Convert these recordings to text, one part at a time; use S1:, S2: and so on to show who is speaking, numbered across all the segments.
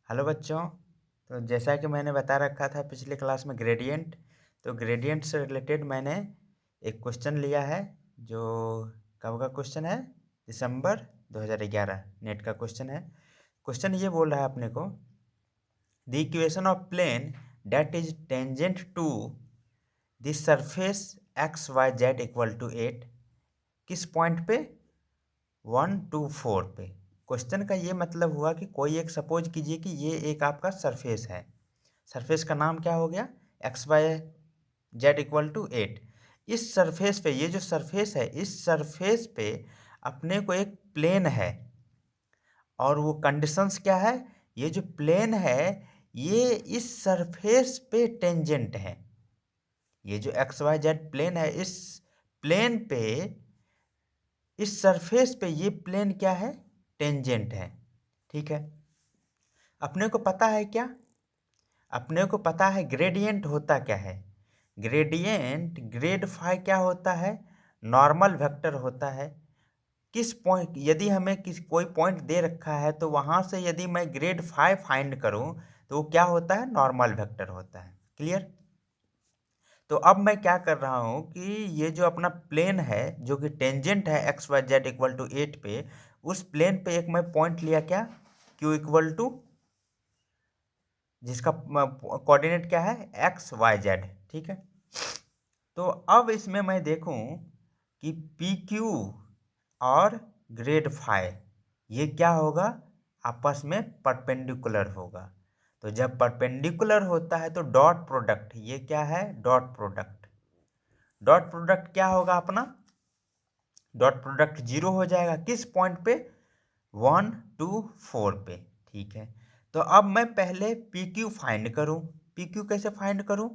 S1: Hello बच्चों। तो जैसा कि मैंने बता रखा था पिछले क्लास में ग्रेडियंट, तो ग्रेडियंट से रिलेटेड मैंने एक क्वेश्चन लिया है जो कब का क्वेश्चन है, दिसंबर 2011 नेट का क्वेश्चन है। क्वेश्चन ये बोल रहा है अपने को, the equation of plane that is tangent to the surface x y z equal to 8 किस पॉइंट पे, 1 2 4 पे। क्वेश्चन का ये मतलब हुआ कि कोई एक सपोज कीजिए कि ये एक आपका सरफेस है। सरफेस का नाम क्या हो गया, x y z equal to 8। इस सरफेस पे, ये जो सरफेस है, इस सरफेस पे अपने को एक प्लेन है और वो कंडीशंस क्या है, ये जो प्लेन है ये इस सरफेस पे टेंजेंट है। ये जो एक्स वाई जेड प्लेन है, इस प्लेन पे, इस सरफेस पे ये प्लेन क्या है, टेंजेंट है। ठीक है, अपने को पता है क्या, अपने को पता है ग्रेडियंट होता क्या है। ग्रेडियंट ग्रेड फाई क्या होता है, नॉर्मल वेक्टर होता है। किस पॉइंट, यदि हमें कोई पॉइंट दे रखा है तो वहां से यदि मैं ग्रेड फाई फाइंड करूं तो वो क्या होता है, नॉर्मल वेक्टर होता है। क्लियर। तो अब मैं क्या कर रहा हूं कि ये जो अपना प्लेन है जो कि टेंजेंट है x y z equal to 8 पे, उस प्लेन पे एक मैं पॉइंट लिया क्या, क्यू इक्वल टू, जिसका कोऑर्डिनेट क्या है, एक्स वाई जेड। ठीक है, तो अब इसमें मैं देखूं कि पी क्यू और ग्रेड फाई ये क्या होगा, आपस में परपेंडिकुलर होगा। तो जब परपेंडिकुलर होता है तो डॉट प्रोडक्ट, ये क्या है, डॉट प्रोडक्ट। डॉट प्रोडक्ट क्या होगा अपना, डॉट प्रोडक्ट 0 हो जाएगा किस पॉइंट पे, 1 2 4 पे। ठीक है, तो अब मैं पहले पी क्यू फाइंड करूं। पी क्यू कैसे फाइंड करूं,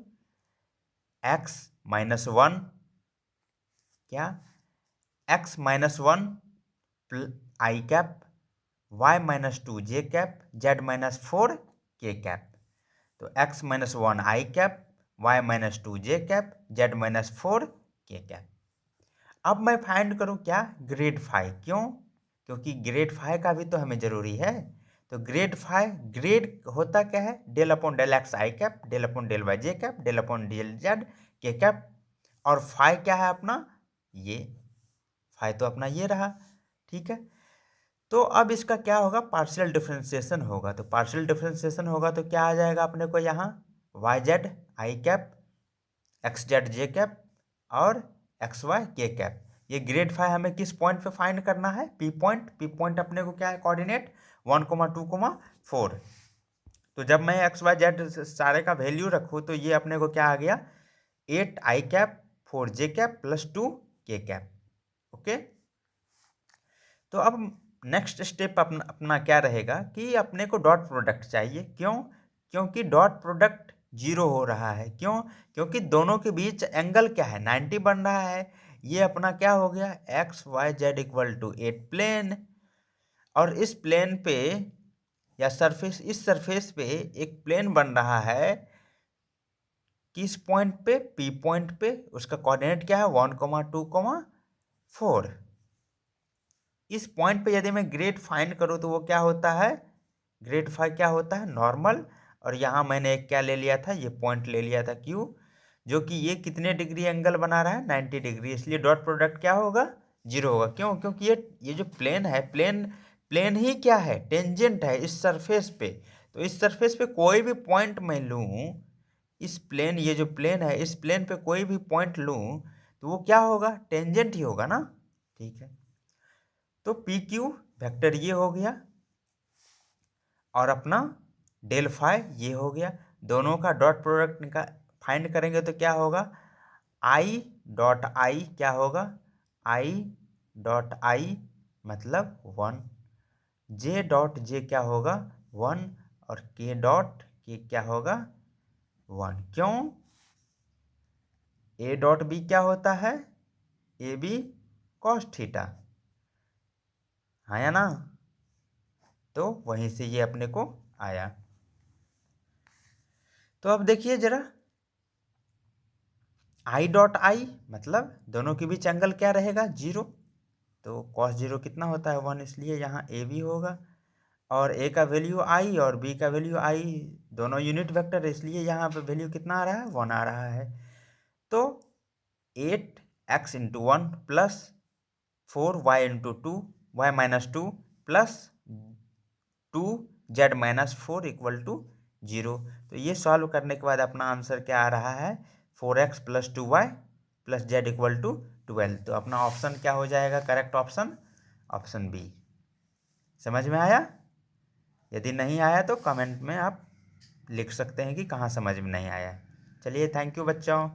S1: x-1, क्या, x-1 आई कैप, y-2 जे कैप, z-4 के कैप। तो x-1 आई कैप, y-2 जे कैप, z-4 के कैप। अब मैं फाइंड करूं क्या, ग्रेड फाई। क्यों, क्योंकि ग्रेड फाई का भी तो हमें जरूरी है। तो ग्रेड फाई, ग्रेड होता क्या है, del upon del X I cap, del upon del Y J cap, del upon del Z K cap. और फाई क्या है अपना, ये फाई तो अपना ये रहा। ठीक है, तो अब इसका क्या होगा, पार्शियल डिफरेंशिएशन होगा। तो पार्शियल डिफरेंशिएशन होगा तो क्या आ जाएगा अपने को यहाँ, y z i cap, x z j cap और एक्स वाई के कैप। ये ग्रेड फाई हमें किस पॉइंट पे फाइंड करना है, पी पॉइंट। पी पॉइंट अपने को क्या है, कोऑर्डिनेट 1 2 4। तो जब मैं एक्स वाई जेड सारे का वैल्यू रखूँ तो ये अपने को क्या आ गया, 8 आई कैप, 4 जे कैप प्लस 2 के कैप। ओके, तो अब नेक्स्ट स्टेप अपना अपना क्या रहेगा कि अपने को डॉट प्रोडक्ट चाहिए। क्यों, क्योंकि डॉट प्रोडक्ट 0 हो रहा है। क्यों, क्योंकि दोनों के बीच एंगल क्या है, 90 बन रहा है। ये अपना क्या हो गया, x y z equal to 8 plane, और इस प्लेन पे या सरफेस, इस सरफेस पे एक प्लेन बन रहा है किस पॉइंट पे, पी पॉइंट पे। उसका कोऑर्डिनेट क्या है, 1 2 4। इस पॉइंट पे यदि मैं ग्रेड फाइंड करूं तो वो क्या होता है, ग्रेड फाई क्या होता है, नॉर्मल। और यहाँ मैंने एक क्या ले लिया था, ये पॉइंट ले लिया था क्यू, जो कि ये कितने डिग्री एंगल बना रहा है, 90 डिग्री। इसलिए डॉट प्रोडक्ट क्या होगा, 0 होगा। क्यों, क्योंकि ये जो प्लेन है, प्लेन प्लेन ही क्या है, टेंजेंट है इस सरफेस पे। तो इस सरफेस पे कोई भी पॉइंट मैं लूँ, इस प्लेन, ये जो प्लेन है, इस प्लेन पे कोई भी पॉइंट लूँ तो वो क्या होगा, टेंजेंट ही होगा ना। ठीक है, तो पी क्यू वेक्टर ये हो गया और अपना डेल फाई ये हो गया। दोनों का डॉट प्रोडक्ट का फाइंड करेंगे तो क्या होगा, आई डॉट आई क्या होगा, आई डॉट आई मतलब 1, जे डॉट जे क्या होगा 1, और के डॉट के क्या होगा 1। क्यों, ए डॉट बी क्या होता है, ए बी कॉस थीटा, हाँ या ना। तो वहीं से ये अपने को आया। तो अब देखिए जरा, आई डॉट आई मतलब दोनों के बीच एंगल क्या रहेगा, 0। तो कॉस 0 कितना होता है, 1, इसलिए यहाँ ए बी होगा। और ए का वैल्यू आई और बी का वैल्यू आई, दोनों यूनिट वेक्टर है, इसलिए यहाँ पे वैल्यू कितना आ रहा है, 1 आ रहा है। तो 8x into 1 plus 4y into 2 y minus 2 plus 2z-4 equal to 0। तो ये सॉल्व करने के बाद अपना आंसर क्या आ रहा है, 4x plus 2y plus z equal to 12। तो अपना ऑप्शन क्या हो जाएगा, करेक्ट ऑप्शन, ऑप्शन बी। समझ में आया? यदि नहीं आया तो कमेंट में आप लिख सकते हैं कि कहाँ समझ में नहीं आया। चलिए, थैंक यू बच्चों।